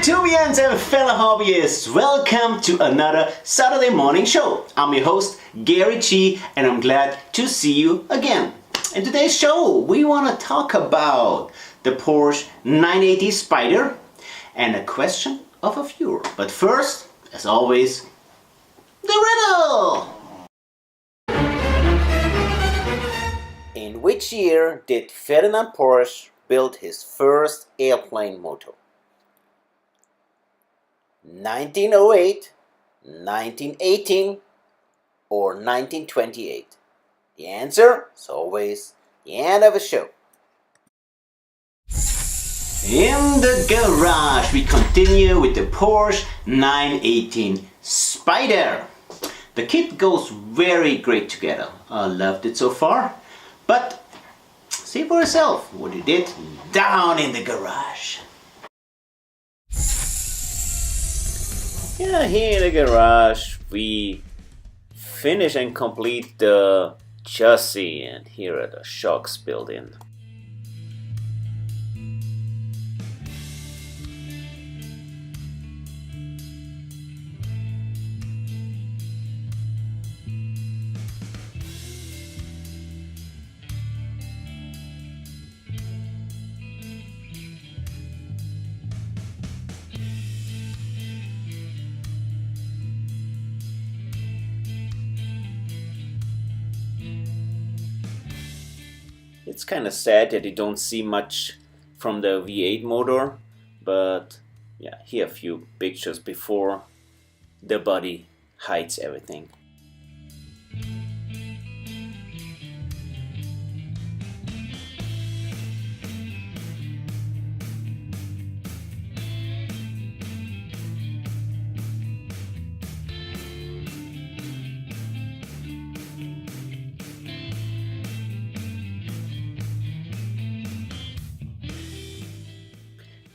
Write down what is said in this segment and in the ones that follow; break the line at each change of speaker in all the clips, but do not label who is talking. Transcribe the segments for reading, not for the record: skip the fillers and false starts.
Tubians and fellow hobbyists, welcome to another Saturday morning show. I'm your host Gary G and I'm glad to see you again. In today's show we want to talk about the Porsche 980 Spyder and a question of a viewer. But first, as always, the riddle! In which year did Ferdinand Porsche build his first airplane motor? 1908, 1918, or 1928? The answer is always the end of the show. In the garage, we continue with the Porsche 918 Spyder. The kit goes very great together. I loved it so far. But see for yourself what you did down in the garage. Yeah, here in the garage we finish and complete the chassis, and here are the shocks built in. It's kind of sad that you don't see much from the V8 motor, but yeah, here are a few pictures before the body hides everything.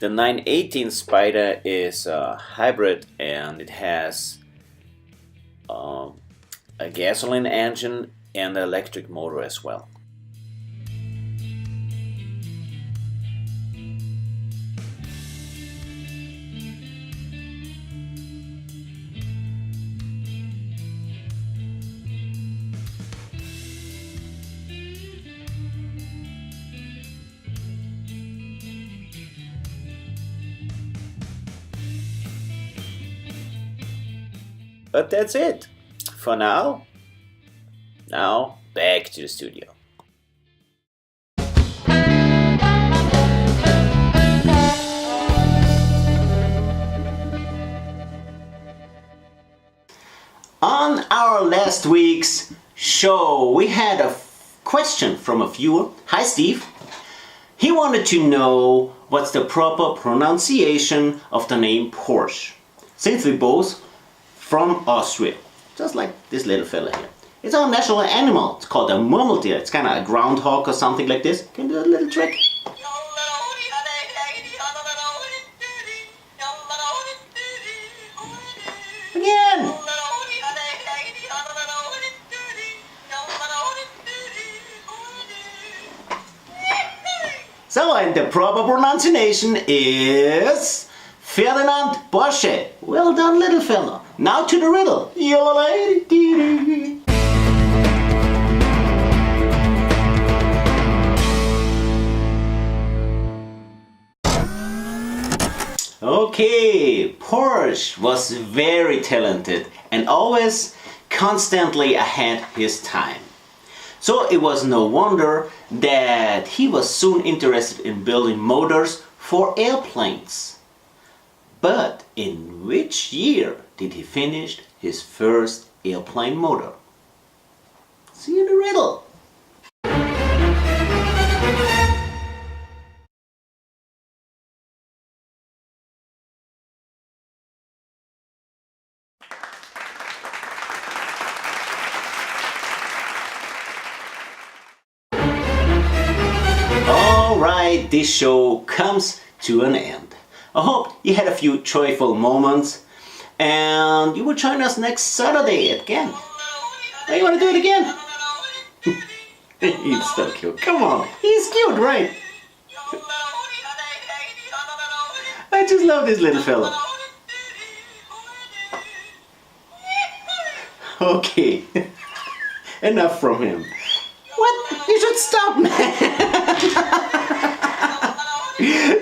The 918 Spyder is a hybrid and it has a gasoline engine and an electric motor as well. But that's it for now. Now back to the studio. On our last week's show, we had a question from a viewer. Hi Steve. He wanted to know what's the proper pronunciation of the name Porsche, since we both from Austria, just like this little fella here. It's our national animal. It's called a murmeltier. It's kind of a groundhog or something like this. Can you do a little trick? Again. So, and the proper pronunciation is Ferdinand Porsche. Well done, little fella. Now to the riddle. Okay, Porsche was very talented and always constantly ahead his time. So it was no wonder that he was soon interested in building motors for airplanes. But in which year did he finish his first airplane motor? See you in the riddle. Alright, this show comes to an end. I hope you had a few joyful moments and you will join us next Saturday again. Oh, you want to do it again? He's so cute. Come on. He's cute, right? just love this little fella. Okay, enough from him. What? You should stop, man.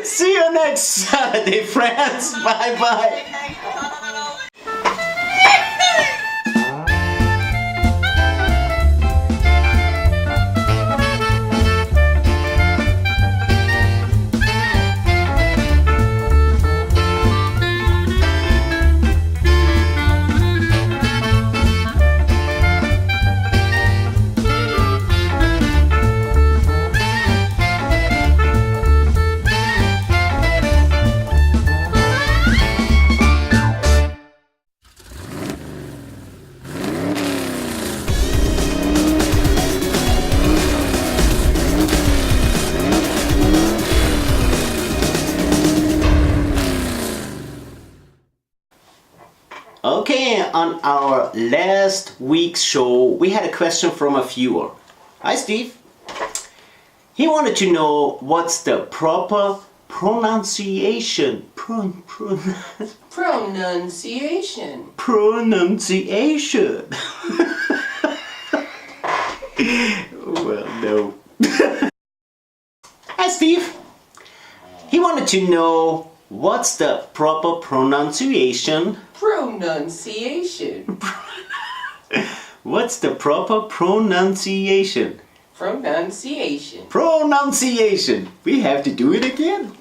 See you next Saturday, friends. Bye bye. Okay, on our last week's show, we had a question from a viewer. Hi, Steve. He wanted to know what's the proper pronunciation.
Pronunciation.
Pronunciation. Well, no. Hi, Steve. He wanted to know what's the proper pronunciation.
Pronunciation.
What's the proper pronunciation?
Pronunciation.
Pronunciation. We have to do it again.